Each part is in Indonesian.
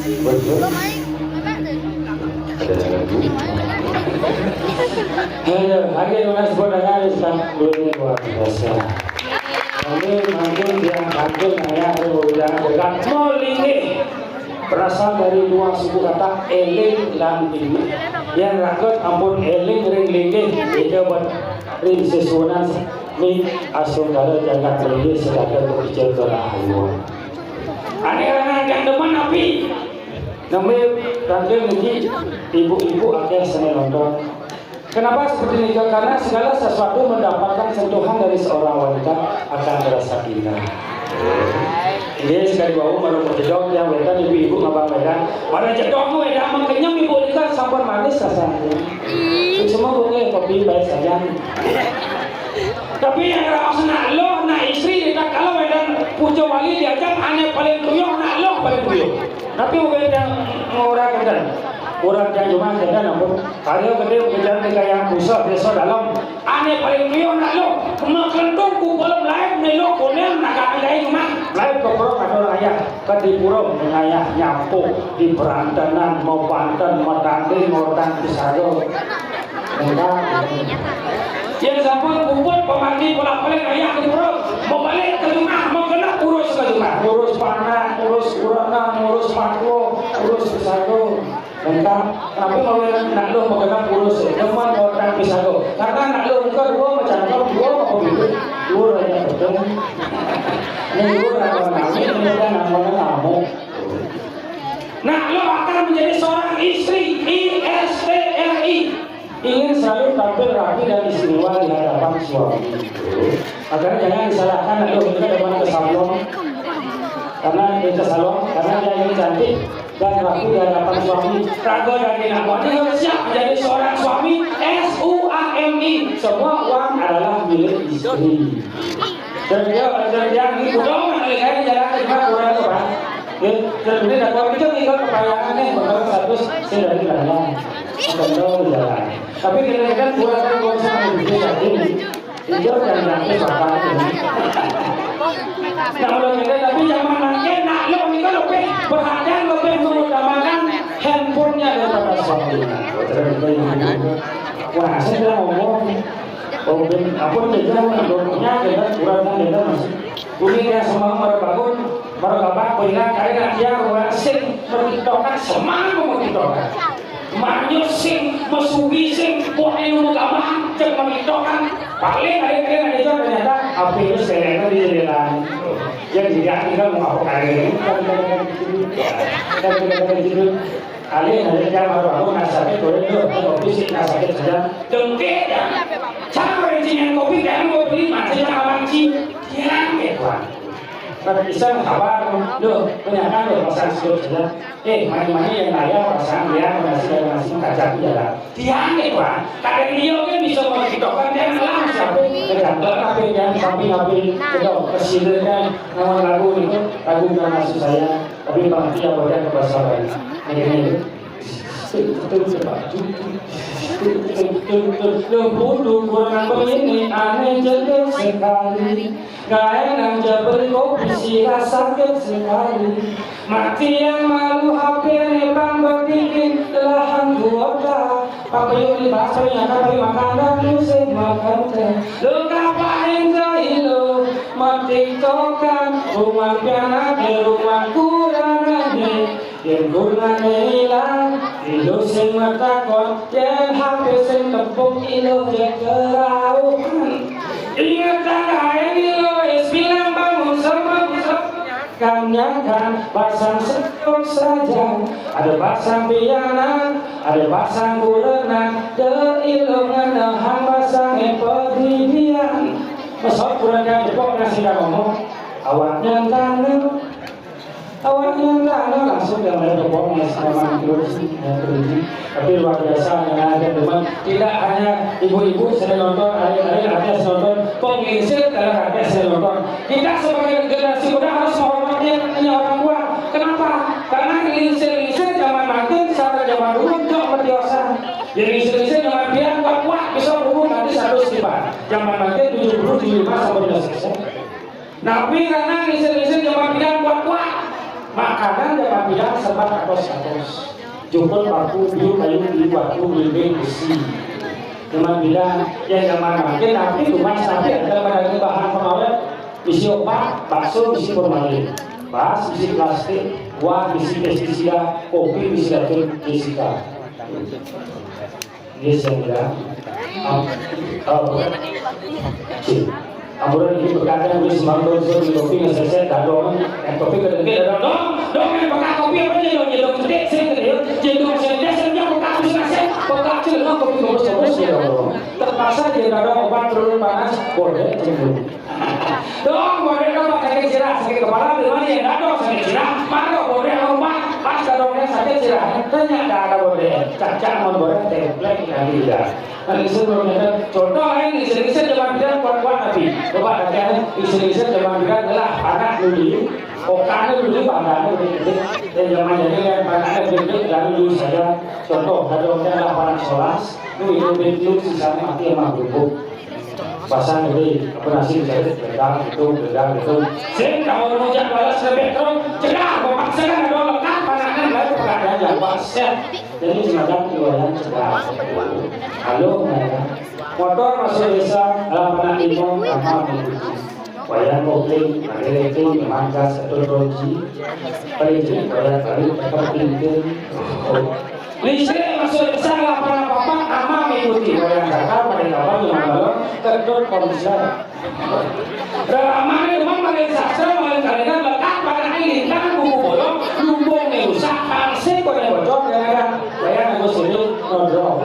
Betul. Halo, hari ini sebut dengan Islam luar biasa. Kami mungkin yang kagum ayah yang dekat molingi berasal dari dua suku kata eling dan ini. Yang rakyat ampun eling ring lingi itu buat ring sesuatu ni asal jaga terlebih sedangkan berbicara terakhir. Anak-anak yang depan api. Namanya rangkaian ini ibu-ibu akhirnya senang nonton. Kenapa seperti itu? Karena segala sesuatu mendapatkan sentuhan dari seorang wanita akan terasa indah. Ini sekali bau baru jedok yang mereka ibu-ibu ngabang mereka. Pada jedok mereka mengkenyang ibu kita sabar manis rasanya. Semua boleh kopi baik saja. Tapi yang rasa nak lo, nak istri kita kalau mereka puja wali diajak aneh paling tuyuk nak lo paling tuyuk. Tapi bukan yang orang kedan, orang yang cuma kedan namun kalau kedai kedan mereka yang pusat besok dalam aneh paling tuyuk nak lo, makan ku belum lain melo konem nak kandai cuma lain koprok ada ayah kedipurong dengan ayah nyapu di perantanan mau pantan mau tanding mau pisado. Yang sampai kumpul pemandi bolak-balik ayah ke rumah, mau balik ke rumah, mau kena urus ke rumah, urus panah, urus urana, urus makro, urus pisado. Lengkap. Tapi mau nak lo mau kena urus, teman orang pisado. Karena nak lo bukan dua macam dua apa begitu, dua aja betul. Ini dua nama ini kan namanya kamu. Nak lo akan menjadi seorang istri, ISTRI. Ingin selalu tampil rapi dan istimewa di hadapan suami. Agar jangan disalahkan lalu kita depan ke salon karena kita salon karena dia ingin cantik dan rapi di hadapan suami. Raga dan dinamanya harus siap menjadi seorang suami. SUAMI. Semua uang adalah milik istri. Jadi itu dong saya jalan ke kurang itu kan. Jadi dakwah itu ikut kepayangannya bakal satu sudah dilakukan. Betul jalan. Tapi kita kurang sama itu tadi. Hijau dan nanti bakal ini. Kalau kita tapi zaman nanti nak lo kita lebih perhatian lebih mengutamakan handphonenya daripada suami. Wah saya ngomong. Apa saja menurutnya kita kurang kita masih. Bumi dia semua merbangun merkabak berilah karena dia sing berkitokan semangat mengkitokan. Manyo sing mesugi sing poe nu gamah cek mengitokan paling ada ternyata api itu selena di jalan. Yang tidak tinggal mau apa kali ini. Ali ada yang baru nasabnya turun itu kopi sih nasabnya saja dengke ya. Cara original kopi kan mau beli macam awang sih yang hebat. Kalau bisa kabar, lo penyakan lo pasang sirup saja. Mani-mani yang kaya pasang dia masih kaca jalan. Tiang itu kan, kadang dia kan bisa mengkitokan dia lah siapa kejantan tapi yang samping itu kesilirnya nama lagu itu lagu termasuk saya. Tapi pasti yang boleh bahasa lain. Ini Lembudu kurang begini aneh jadi sekali. Gaya nanja berkopi si sakit sekali. Mati yang malu hampir nebang berdikit lahan kuota. Pakai di baksonya tapi makanan musim makan teh. Lo kapain jahilo mati tokan rumah piana di rumah kurangane. Yang gulane hilang ilo sing matakon yang hape sing tepuk ilo jekerauhan. Ingat kaya ilo bilang bangun sama kanyakan pasang sekop saja. Ada pasang piana, ada pasang gulana, de ilo nganahan pasang epodidian. Masuk kurang yang jepok nasi ngomong awaknya tanah. Awalnya langsung yang ada kebong sama terus tapi luar biasa yang ada teman tidak hanya ibu-ibu sedang nonton hari-hari ada nonton pengisir dalam ada sedang nonton kita sebagai generasi muda harus menghormati orang tua. Kenapa? Karena lingsir-lingsir zaman makin sampai zaman dulu jauh bertiosan. Jadi lingsir-lingsir zaman biar kuat bisa berhubung nanti 100 tiba zaman makin 70-75 sampai sudah selesai. Tapi karena lingsir-lingsir zaman biar kuat Makanan zaman bilang serba katos-katos. Jemput paku, biu, kayu, batu, bimbing, besi. Zaman bilang yang zaman makin nanti rumah sampai ada pada bahan pengawet, isi opak, bakso, isi formalin, bas, isi plastik, buah, isi pestisida, kopi, isi racun, pestisida. Ini yang bilang. Amuran ini berkata wis mangkon di kopi ngeset dadong yang kopi kedengke dadong dong yang pakai kopi apa nih dong jedong gede sing gede jedong sing desnya pakai wis ngasih pakai kecil no kopi bos ya dong terpaksa dia dadong obat turun panas boleh cemburu dong boleh dong pakai sirah sakit kepala di mana ya dadong sakit sirah mana boleh obat pas dadongnya sakit sirah ternyata ada boleh cacak mau boleh template kali ya. Nanti sebelumnya contoh lain istri-istri zaman bilang kuat-kuat tapi bapak katanya istri-istri zaman bilang adalah anak dulu okannya dulu pandangan dulu dan zaman jadi kan pandangan dulu lalu dulu saya contoh dadongnya 8 lu itu sisanya mati emang bubuk pasang ini operasi bisa gedang itu sih kalau mau jangan balas lebih terus cegah bapak saya ada lengkap pandangan lalu pengadaan yang pasnya jadi semacam riwayat cegah. Halo, motor masuk desa dalam anak imam sama mengikuti. Wayang kopling, agak-agak memangkas atau roji. Paling wayang kali tetap pinggir. Listrik masuk desa dalam anak bapak sama mengikuti. Wayang kakak pada kapan yang malam terdur komisar. Ramai rumah paling sastra paling kalian lekat pada ini kan buku bolong lumbung merusak pansik kau yang bocor gara-gara wayang aku sini nodrol.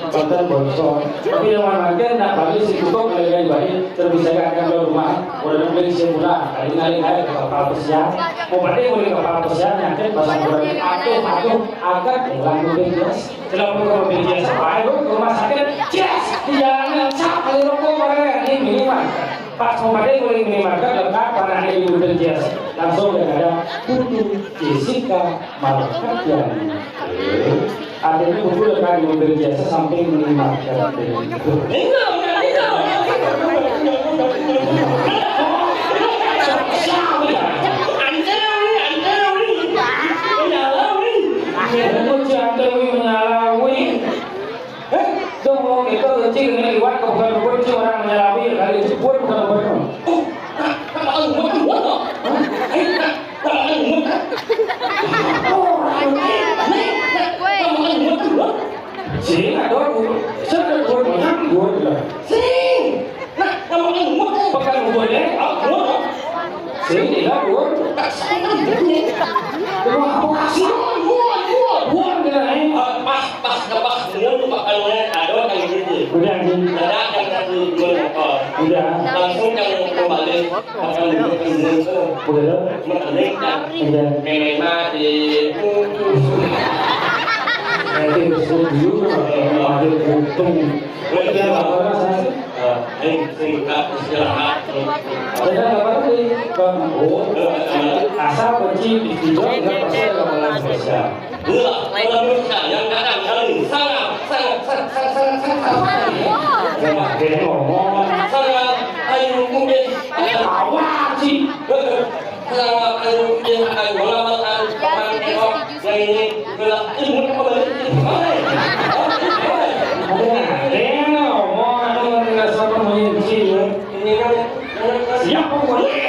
Konten bonsor, tapi yang mana kan nak bagi si kutuk kalian baik terbisakan ke rumah, boleh beli semula, kali-kali ke kapal pesiar, mau pada boleh kapal pesiar nyangkut pasang boleh atuh agar pulang mobil jas, kalau pulang mobil jas sampai ke rumah sakit, jas jangan cap kali rokok mereka ini minimal, pas mau pada boleh minimalkan lengkap karena ini mobil jas, langsung ada Putu Jessica Malkatiani. Adanya betul kan mobil biasa sampai minimarket. Dong itu kecil ini liwat bukan orang menyalawi kali jebur bukan. Sih, ada saya buat buat lah. Sih, nah kamu ini pakai boleh? Sih, tidak buat. Kamu apa kasih? Buat dengan pas dapat semua pakai boleh ada yang gitu. Udah ada yang tadi boleh. Udah langsung yang kembali pakai boleh. Udah, mengenai dan memang di nanti bersetuju ada untung bagaimana rasanya singkat istirahat ada apa sih asal benci di situ tidak pasti ada orang spesial kalau bisa yang kadang kali sangat dia ngomong sangat ayo mungkin apa sih sangat ayo mungkin ayo lama yang ini gelap ilmu kembali siapa boleh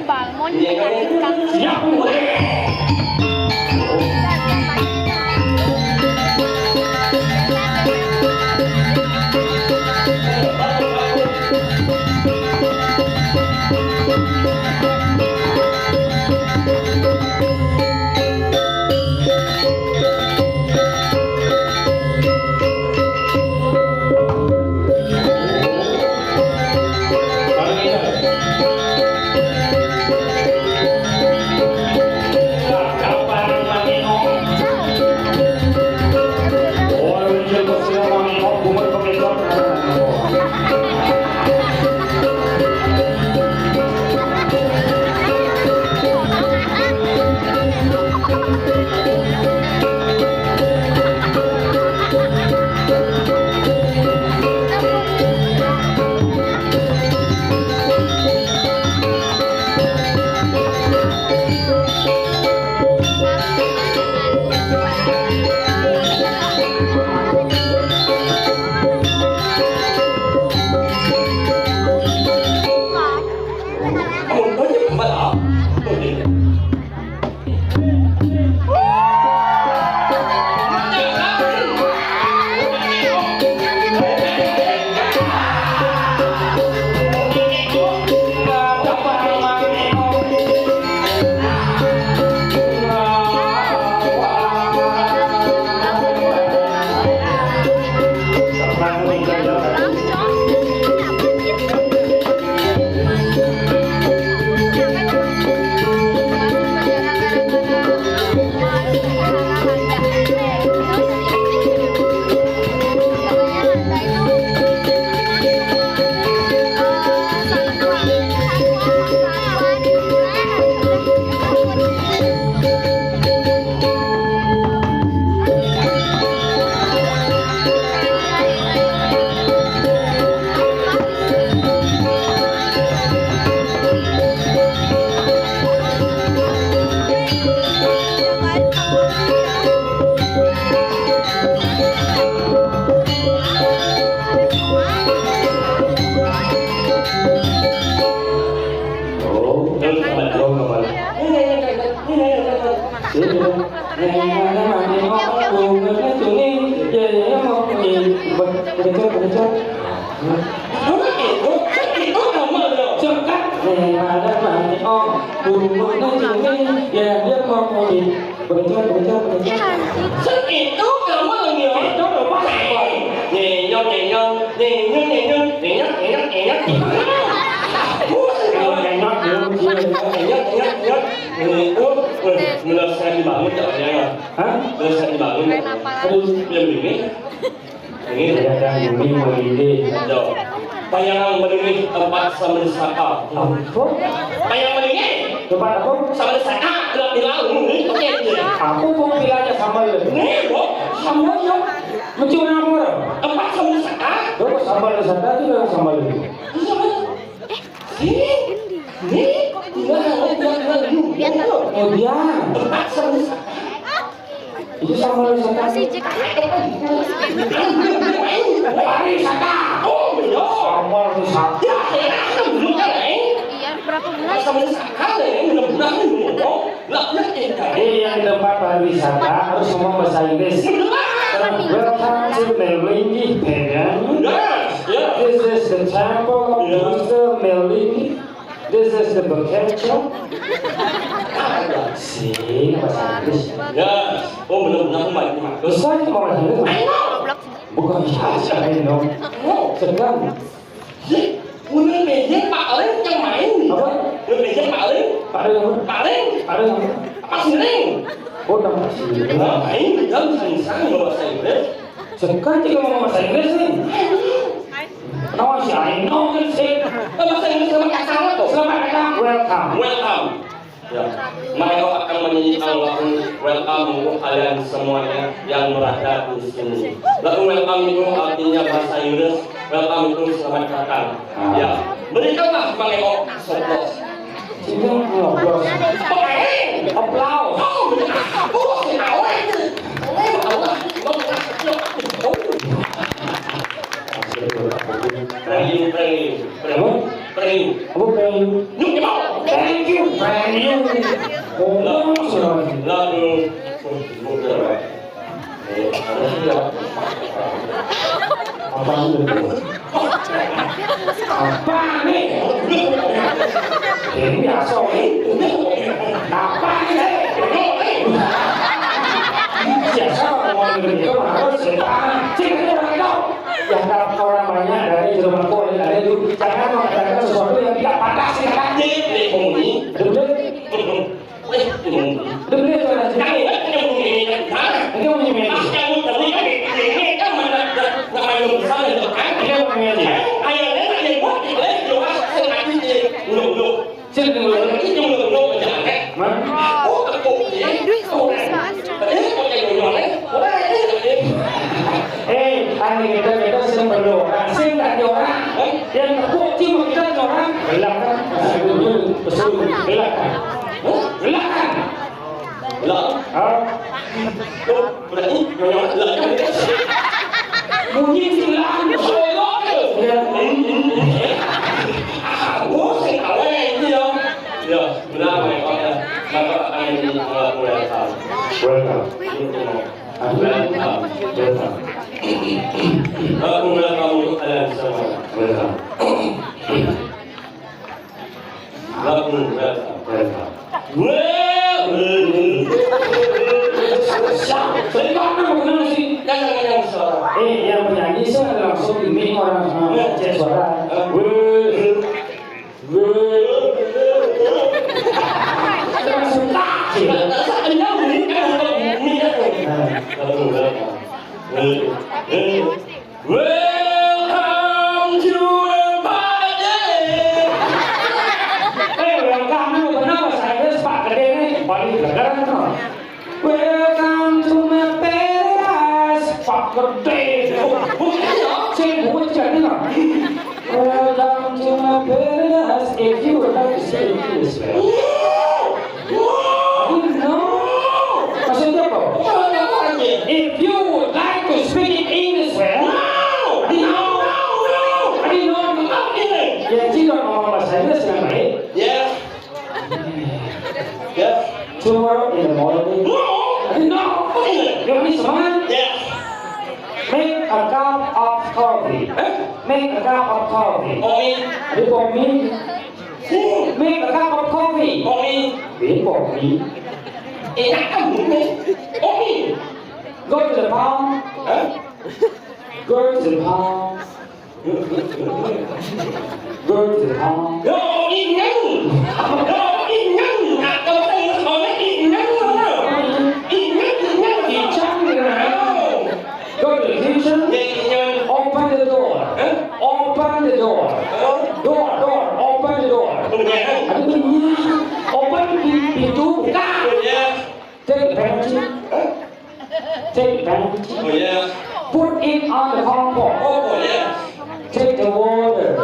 Bang, mau nyanyikan siapa boleh mani aku ngecungi ya mau berecot itu nama lo cekat ada mani aku ngecungi ya dia mau berecot itu nama lo itu apa Melesat dibangun tak ya? Melesat dibangun. Belum ini. Ini ada ini ini Payang meninggi tempat samensaka. Payang meninggi tempat apa samensaka gelap di laut ini. Oke. aku mau bilangnya sambal Nih, kok sambal ya mencuri apa tempat samensaka? Terus sambal sana juga sambal itu. Nih, Oh dia, tempat samensaka. itu sambal sana. Pariwisata. Oh, iya. Sambal sana. Ya, belum kan, Iya, berapa bulan? Samensaka nih, mudah-mudahan dulu. Lapnya ini. Yang tempat pariwisata harus ngomong bahasa Inggris. Welcome to Melingi Penang. Yeah. This is the temple of Mr. Melingi. This is the bucket shop. Sih, bahasa Inggris. Ya, oh benar-benar baik bagus. Bisa ini mau bahasa Inggris? Goblok. Bukan biasa ini dong. Oh, Sedang. Udah meja paling yang main. Apa? Udah meja paling, Ada yang paling ada yang apa sering? oh tak masih. Nah, main dalam sang bahasa Inggris. Sekarang juga ngomong bahasa Inggris nih. Kenapa sih? I know kan sih. Bahasa Inggris sama kasar tuh. Selamat datang. Welcome. Welcome. Ya, mereka akan menyanyikan lagu welcome untuk kalian semuanya yang berada di sini. Lagu welcome itu artinya bahasa Inggris. Welcome itu selamat datang. Ya, berikanlah mereka applause. Sini ngobrol. Applause. Pray. Apa pengen? Thank you, thank you. Oh, sorry. Lalu Apa itu? Apa nih? Ini biasa nih. Apa nih? Biasa ngomong gitu harus setan. Sini orang itu. Yang dalam orang banyak dari Jerman kau ini ada itu. Jangan mengatakan sesuatu yang tidak pantas ya kan? Demi itu ada sih. Ini mau nyemedi. Sini dulu. Ini kita sering berdoa, sering tak orang. Yang tepuk cuma kita orang. Gelap kan? Betul, gelap kan? Gelap kan? Bunyi silang, Aku welcome untuk kalian semua. Lagu welcome. yang penyanyi saya langsung ini orang cek suara. Langsung tak. Welcome to the party. Welcome to benar saya Pak Gede ini paling gede kan. Welcome to my paradise Pak Gede. Saya bukan jadi kan. Welcome to my paradise if you would like to say this. Maksudnya apa? If you would like to speak in English, well, ya tidak ngomong bahasa Inggris yang baik. Yes. Yes. Tomorrow in the morning. I didn't know. cup of coffee. Omi. Before me, make a cup of coffee. Omi. Before me, Enak kan bunyi. Omi. go to the pond. Hah? Go to the pond. Go to the pond. Yo ingat. Yo ingat. Nak kau tengok orang ingat. Ingat. Go to the kitchen. Ingat. Open the door. Open the door. Door. Open the door. Punya. Ada bunyi. Open pintu. Buka. Punya. Take the panty. Take the panty. Punya. Put it on the hot pot. Oh punya. Take the water.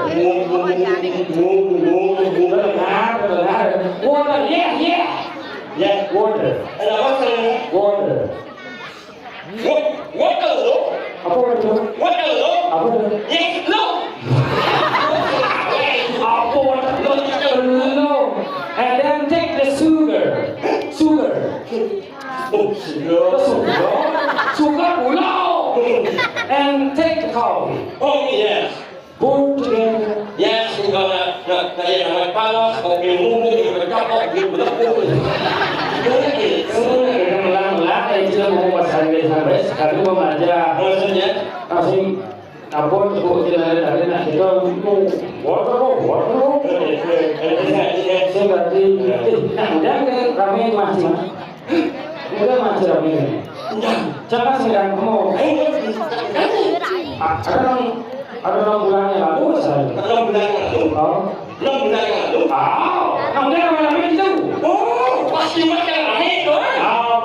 Water. Yeah. Ya. Water. Ada apa sekarang? Water. What kalau? Apa itu? What kalau? Apa itu? Yes, no. Apa itu? No. And then take the sugar. Oh, sudah. Sugar pulau. And take the coffee. Oh yes. Put together. Yes, kalau nak yang nak panas, kau minum kita cakap kita berlaku. Ulang-ulang itu mau sampai sekarang mau aja. Maksudnya? Kasih apa untuk kita dari nak kita water. Saya berarti udah kan ramai masih. Udah masih ramai. Jangan sedang kamu. Ada orang bulan yang lalu saya. 6 bulan yang lalu. Oh. 6 bulan yang lalu. Namanya ramai itu. Oh, pasti macam ramai tu. Udah.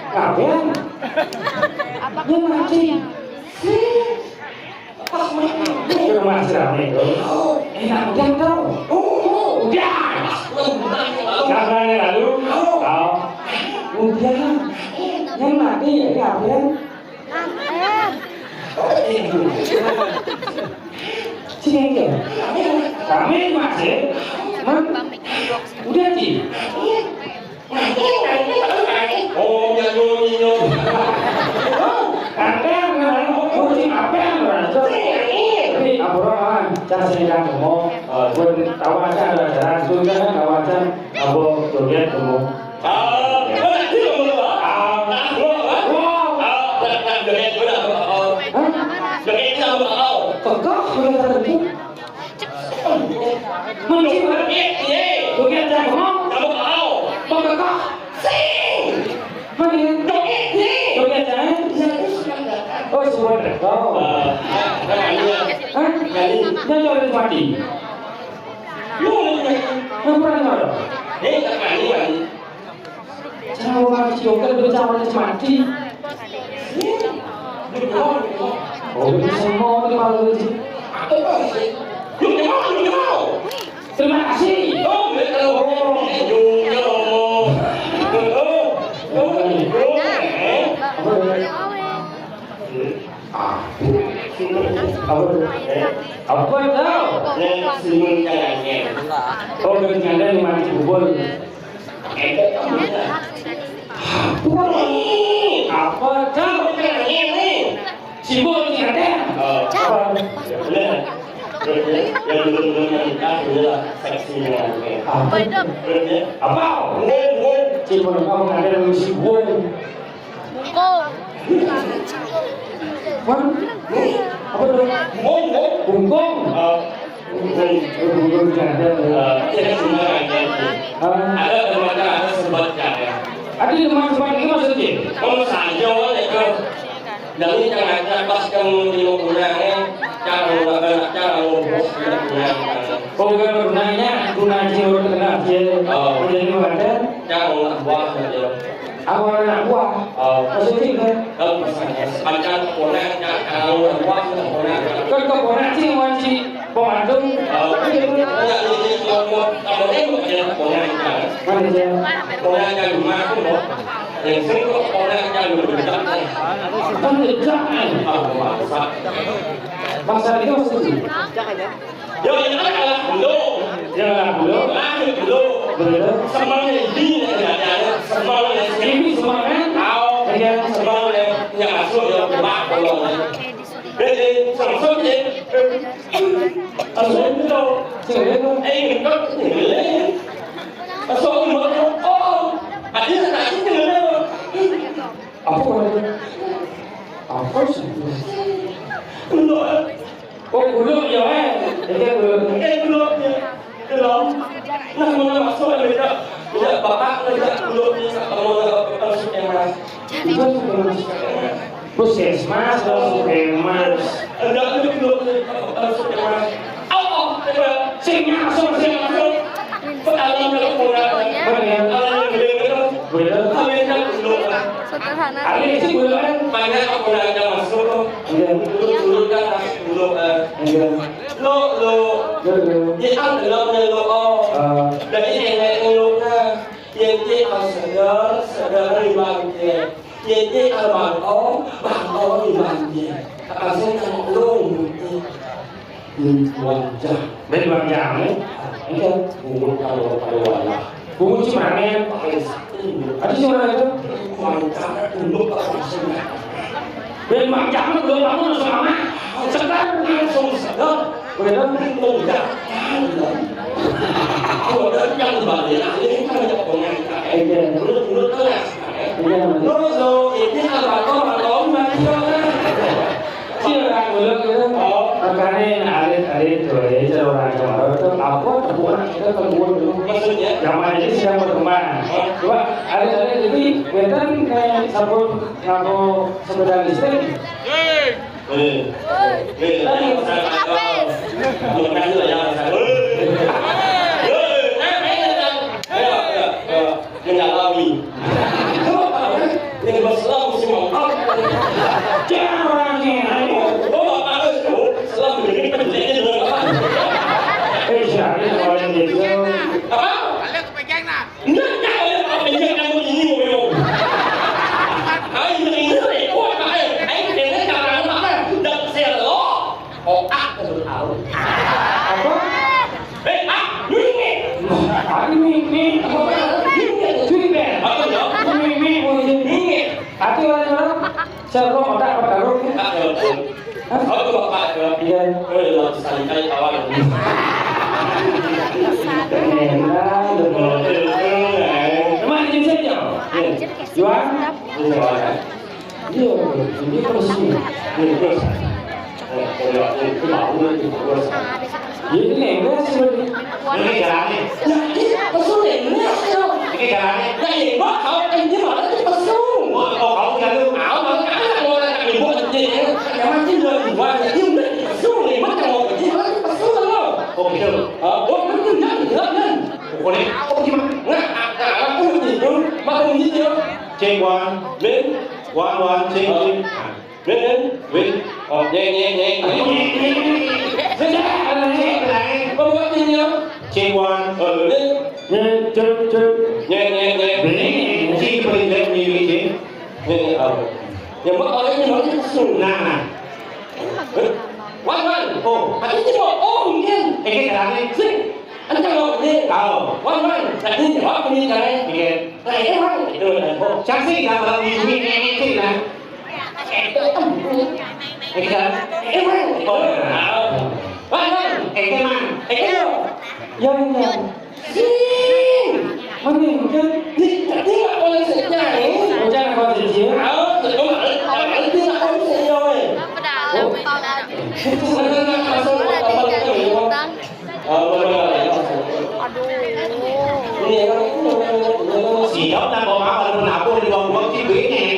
Kalian. Dia mati. Dia masih ramai itu. Enak udah tau. Udah. Kapan yang lalu? Udah. Yang mati ya kalian. Sini aja. Kami masih. Udah sih. Oh, nyanyo. Apa yang Tapi abroan cara sedang ngomong. Pun kawasan ada jalan sudah kawasan abo joget ngomong. Kekah sudah terbentuk. Mencipta joget jangan ngomong. Kekah. Mana joget jangan. Oh semua kau. Dia joget mati. Nampak mana? Jangan mati joget berjalan mati. Oh, semua ni malu je. Terima kasih. Apa tahu? Oh, kerjanya di mana kubur? Apa tahu? Simbol kerja. Apa? Yang belum menikah adalah seksinya. Apa? Simbol kamu ada di simbol. Apa tu? Bungkong. Bungkong kerja. Ada teman-teman ada sebabnya. Ada teman-teman itu maksudnya? Kamu saja itu. Dari jangan pas kamu di rumahnya, cara ngurus dengan. Oh, kalau gunanya guna jiwa kenal je. Menjadi mana? Jangan buah saja. Awal anak buah. Maksudnya kan? Kalau misalnya macam konak, kalau buah konak. Kan kau konak sih wanci pemandung. Ya ini kalau ini bukan konak kan? Mana je? Konak yang rumah tu loh. Yang sering konak yang berdekat. Kan jejak kan? Bangsa ini maksudnya? Yo yang ada belum. Ya belum. Lahir belum. Belum. Semuanya ini ada. Semuanya Ini semua kan? semuanya yang masuk yang kemak kalau sampai asal itu enggak asal itu oh ada nak itu apa sih belum belum ya belum belum nah mau masuk ada tidak bapak tidak belum mau masuk yang mana puskesmas puskesmas ada belum masuk yang mana sing masuk alam Sederhana. Ali sih belum banyak aku ada masuk dulu kan belum lo dia ăn được đâu này lo đấy này lo na dia ăn sadar di bang dia ăn bang di bang dia akan saya nak long wajah dari bang jam ini bumbu kalau wajah bumbu cimanen pakai sakti ada cimana itu wajah dulu pakai sakti dari bang jam belum bangun sama sekarang langsung sadar belum tidak kalau ada yang balik ini kan ada pengen menurut saya lo ini kalau siapa belum itu karena ada itu ya orang Jawa itu apa terbuat kita terbuat dulu maksudnya zaman ini sedang berkembang coba ada jadi wetan kayak sabun sepeda listrik menyalami yang berselam mesti mengangkat jangan orangnya selam begini penjadinya juga apa siapa yang gitu apa? Kalian kepegang nak? Nak kalian kepegang kamu ini moyo. Ayo ini kuat nak ayo ini cara mana? Dak selo. Oh terus tahu. apa ini Apa ya? ini hati orang seru otak baru Aku bapak ke iya dalam santai awal. Emang izin saja? Jual? Iya, ini bersih. Ini enggak sih ini jalannya. Pesu ini jalannya. Ya ini kau ini malah pesu. Oh, kau jalan. Áo mà cái là người ibu gì ya macam dia buat dia udah pesu ni macam mau dia pesu lah. Oh, gitu. Oh, betul kan? Boleh. Oh, gimana? Nah, aku ni macam ni dia. Cek one, Ben, cek. ben, ben. Oh, nhẹ. Saja, ada ni. Kau buat ni dia. Cek one. Ben, Cek. nhẹ. Ini cek perintah ni cek. Nhẹ. Yang buat orang ni macam pesu. Nah. Wan. Oh, ini mau. Oh, mungkin. Jalannya. Sing. Anh tahu ni. Tahu. Wan, tadi jawab ni kan. Bikin. Wan, itu dah. Saksi kalau ini lah. Ikan. Wan. Oh, Wan. Ikan. Yang. Sing. Mana mungkin? Ni tak boleh sejarah ni. Jangan kau sendiri. Không phải đi ra không sẽ rồi. Apa dah? Tahu dah. Masuk Aduh. Si đó ta bỏ áo là nào cô đi vòng vòng chi quỷ này.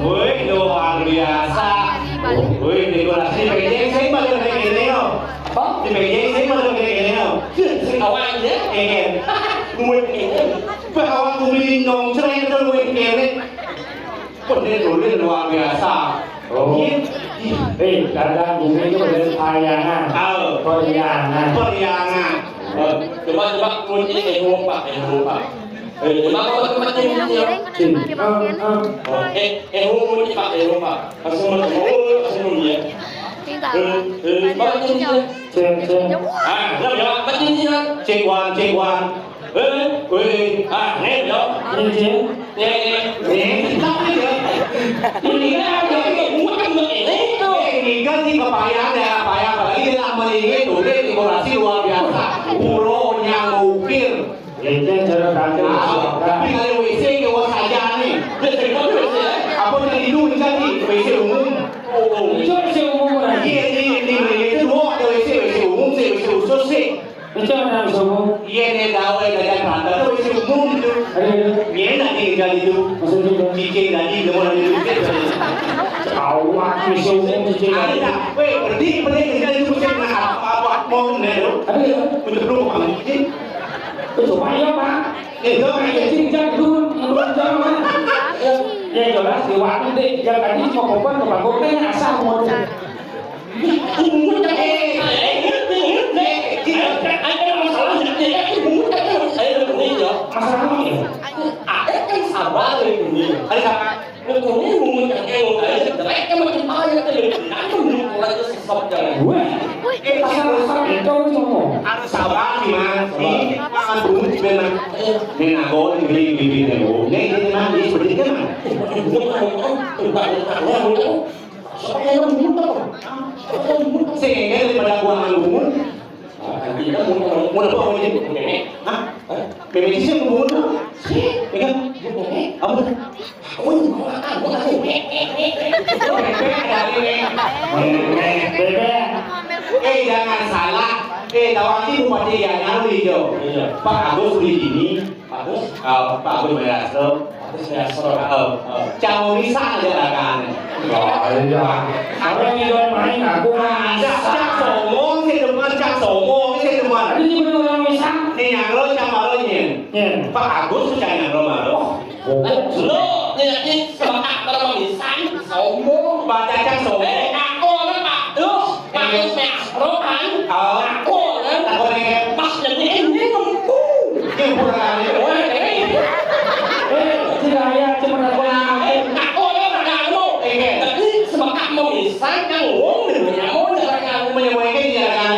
Wih, luar biasa. Wih, dekorasi PJ saya baru kayak gini loh. Di PJ saya baru kayak gini loh. Awalnya Mungkin ini, bahwa kulit nong sering terlalu ini. Penulis luar biasa. Oh. Kadang bumi itu dari tayangan, periangan. Periangan. coba kunci lupa. Coba kau kunci kunci pak lupa. Langsung dia. Làm cho bắt chín chứ Check one. nghe được nghe Ini kan sih kebayang ya, bayang apalagi dia memiliki tulis dekorasi luar biasa. Puronya ngukir. Itu cara kantor Tapi kalau WC ke saja nih. Apa yang dulu jadi WC umum? Itu sih umum kan? Iya ini itu dua ada WC umum, WC khusus sih. Itu yang umum. Iya nih tahu ada kantor WC umum itu. Iya nanti jadi itu. Maksudnya Bikin lagi demon itu. awak WC umum itu. Ada, weh berarti kita itu bisa apa mau nih? Untuk belum paham ini. Supaya pak, itu kayak cincang dulu, menurut zaman. Ya jelas di waktu deh, yang tadi mau korban kebangkoknya asal mau. Harus sabar gimana sih? Makan dulu memang. Ini aku beli bibit dulu. Ini memang seperti kan? Sehingga daripada gua nganggur. Mau apa mau jadi? Hah? PPC sih mau tuh. Ya kan? Apa? Jangan salah. Tawang ini bupati yang ngaruh hijau. Pak Agus beli ini. Pak Agus Mayasro. Jangan bisa aja kan. Orang yang main aku Cak somong sih teman, cak somong sih teman. Ini benar orang bisa. Ini yang lo cak malu nyen. Pak Agus cak yang lo malu. Lo ini semangat kalau bisa sombong. Baca cak somong. Aku kan Pak Dus, Pak Dus rokan. Aku nih. pas jadi ini mampu. Yang kurang Tidak ya cuma aku Aku ada kamu. Tapi semangat mau bisa kan uang dengan mau dengan menyemuaikan dia kan.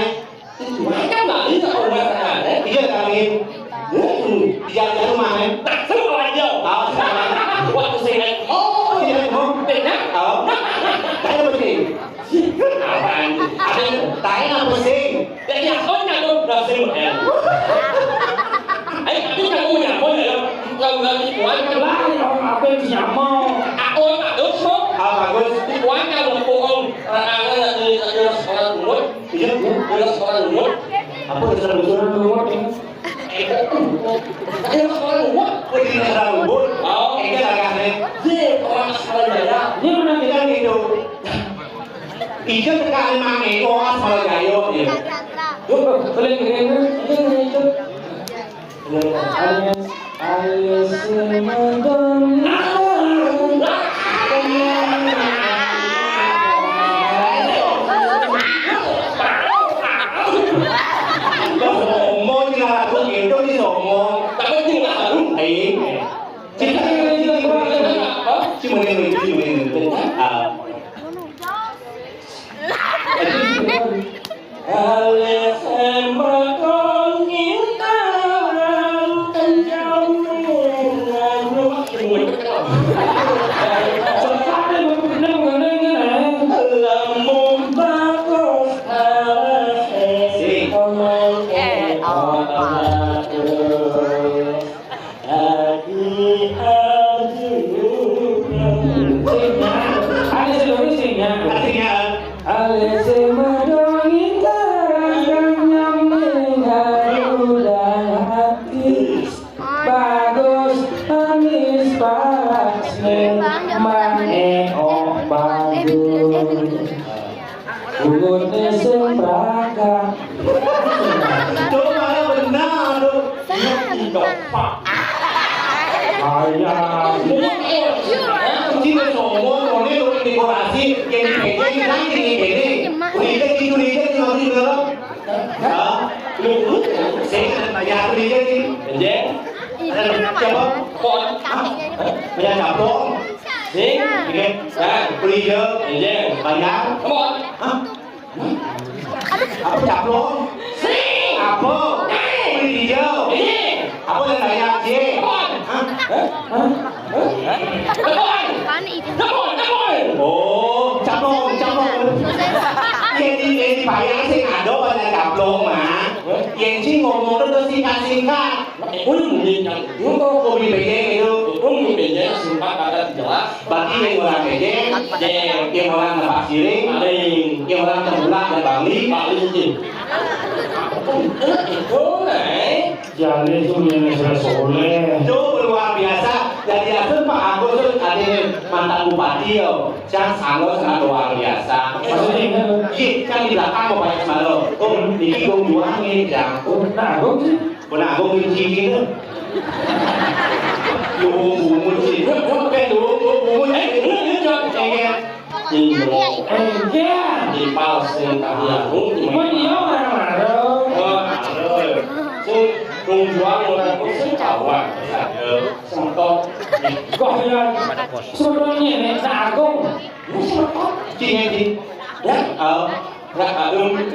mereka nggak bisa orang kan. Iya kali. Dia rumah kan. Tak semua aja. Waktu saya oh Tidak mau. benar. Saya bersih. Apaan? Ada Saya bersih. Jadi aku nggak udah semua. Tapi kamu nggak boleh kalau nggak dikuat kan lari orang apa yang bisa mau. aku tak dosok. Bagus. Dikuat kalau bohong orang di sekolah lumut. Iya. Di sekolah lumut. Apa besar-besar lumut ini? Di sekolah lumut. Oh di daerah lumut. Oh. Ini agaknya. Di orang sekolah jaya. Ini mana Kita gitu. Iya sekali mangi orang sekolah gayo ya. boleh ini itu. Alias semedon. Somo cina lagu itu di somo. Tapi tinggal baru. Cina cuma ini. Alias semedon intan kenja. Pak. Ayah. Chỉ là sổ môn còn nên rồi thì có là gì cái này cái này cái đi cái nó đi nữa đó lu sẽ là nhà đi cái gì Dễ. coba Con. bây giờ chậm thôi Đi. oke đi chưa Dễ. banyak Come on. apa chậm luôn apa đi chưa Đi. apa yang banyak sih Come on. Oh, chậm luôn Yên bayar sih ada banyak gablong mah. Yang sih ngomong terus singkat. Belum minyak. Kok beli itu? Belum minyak singkat kata jelas. Berarti yang orang kejeng, yang orang nebak siring, yang orang terbulan dan Bali. Itu nih. Jadi itu yang saya soleh. Itu luar biasa. Jadi asal Pak Agus itu ada mantan bupati yo. Yang sangat luar biasa. Maksudnya Iya, kan di belakang mau banyak malu. Oh, ini gong juang ini jang. nah, aku sih. Pernah gong kunci gitu. Lu kunci. Kan lu kunci. Enggak. Di palsin tadi aku. Mau dia marah-marah. Cùng juang orang pun sekawan. Sempat. Kok ya? Sebelumnya nih, nah aku. Chị nghe chị? Ya. Ra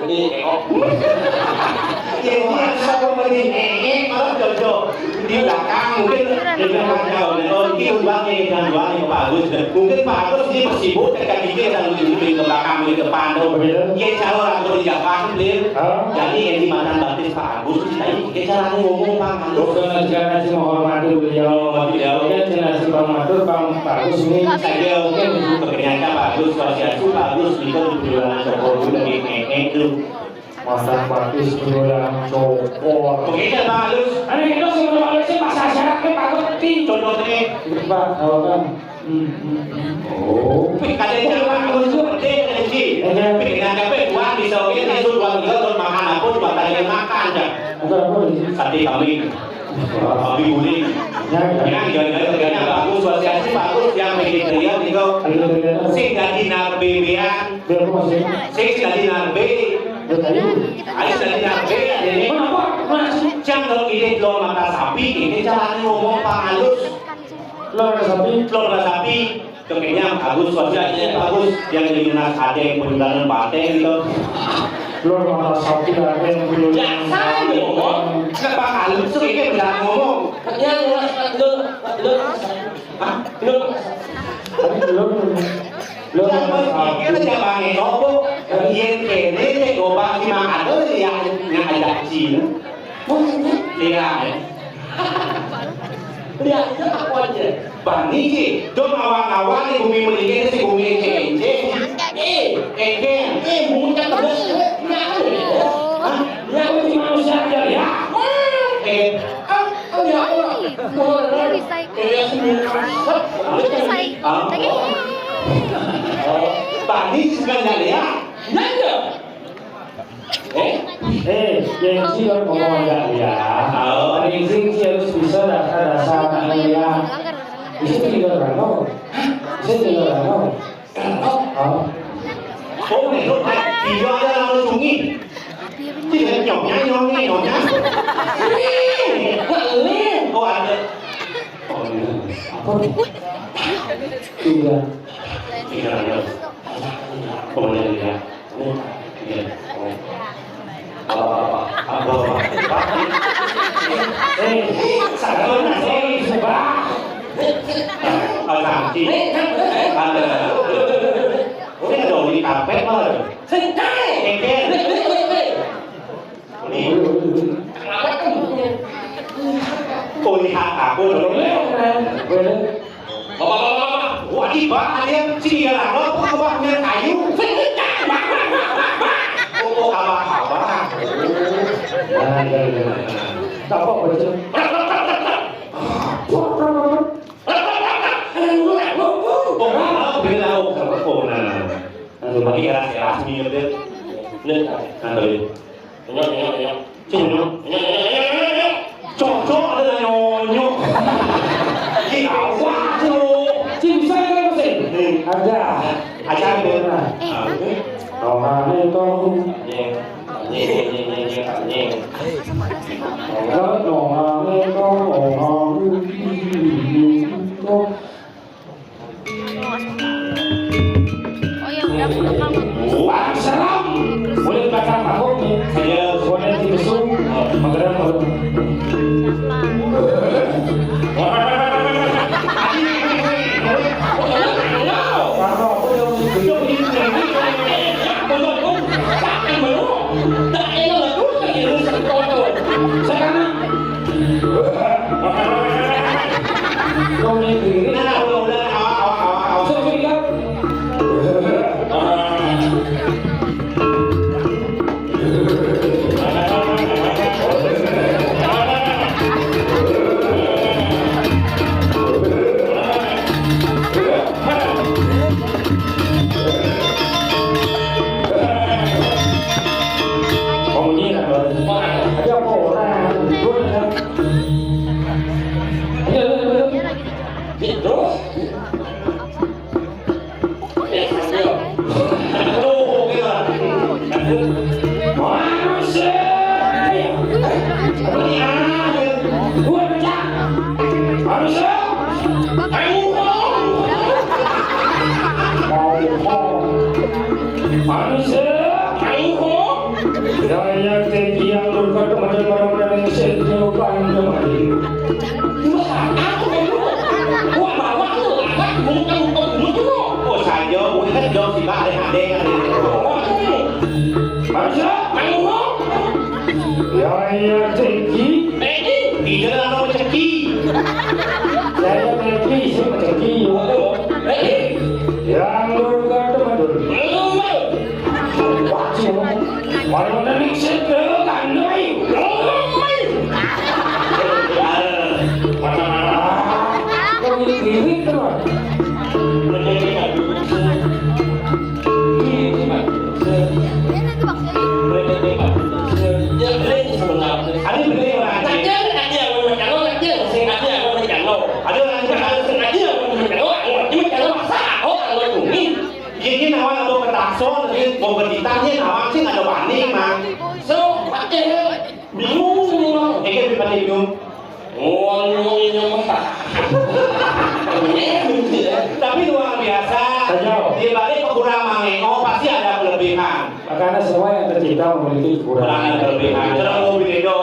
di ekor. Chị sao mà đi jojo di belakang mungkin di belakang jauh dan mungkin uangnya Pak Agus mungkin Pak Agus ini sibuk dengan dikit dan di belakang di depan tuh dia cara orang tuh di Jakarta beli jadi yang di mantan batis Pak Agus ini caranya ngomong Pak Agus Bukan jangan sih menghormati beliau, dia jelas menghormati Pak Agus ini. saya mungkin kebanyakan Pak Agus sosialisasi Pak Agus itu di bulan Jokowi lagi itu Masa Pak Agus berulang cokor. mungkin Pak Agus Ada itu sebelum Agus sih masa syaratnya Pak Agus ti. contohnya Pak, kan. Oh. kadang Pak Agus itu penting kan sih dengan kafe uang di Soviet itu uang juga untuk makan apa cuma tanya makan aja Apa sate kambing kambing guling yang jalan-jalan bagus sosialisasi bagus yang vegetarian itu sing dari narbean sing dari narbe ayo dari narbe ini jam kalau ini telur mata sapi ini caranya ngomong Pak Agus telur mata sapi kayaknya bagus sosialisasi bagus yang diminat ada yang penjualan banteng gitu Belum mata sapi ada yang belum. Jangan ngomong. kenapa Agus itu ini jangan ngomong Yang Tapi belum. yang berpikir jangan ngomong yang kene yang gobang di makan itu yang ada Cina lihat Lihat itu aku aja. Bang Niki, dom awang-awang di bumi meninggi si bumi ece Bunganya pedas. Yang itu manusia aja ya. Oh ya Allah. Bang Niki sebenarnya ya Nanda. Yang sih harus ngomong enggak ya. Yang sih harus bisa dasar ya. Bisa tinggal rano. Bisa tinggal rano. oh này lúc này thì do ra nó trúng ý chỉ là nhỏ nhá cô ăn được Tiga. Tiga được không nhận được Sản ơn là xe số 3. làm chi ăn được thế là đồ đi cà phê thôi Sinh cái. em khen đi cô đi hạ cả cô rồi Ủa đi bác anh em chỉ là nó có bác nhân tài yếu cô à bà hảo bác à Tak apa macam. cô biết đâu không cô là rồi mà đi ra sẽ làm gì được Nên ăn rồi Nhóc. chừng nó chọn chỗ đây nyonyo. Waduh. Cinta kan mesin. Ada. Aja benar. Orang itu. Orang itu Oh ya udah aku kamu. wah seram. Boleh belakang aku nih. Saya boleh dibesuk. Menggerak malu. Kalau aku yang sekarang kau ini Nah, udah, awal. sertifikat pemunyikan ada apa orang Gitu. Tuh, gitu. manusia gua pecah manusia manusia daya tinggi yang berkata macam-macam yang sejupan kembali Oh, saya bukan jauh sih, Pak. Ada yang manusia daya tinggi Tidak ada nama ceki. daya tinggi siapa tinggi yang berkata macam Walau nanti segera kandai, kau ini kiri teman. Ada beli orang. Ini nawang atau ketakson, ini mau berditannya nawang sih nggak ada banding mah. Ini kan bingung. Tapi luar biasa. Di balik kekurangan mangeng, pasti ada kelebihan. Karena semua yang tercipta memiliki Kekurangan kekurangan. kelebihan. Terus mau video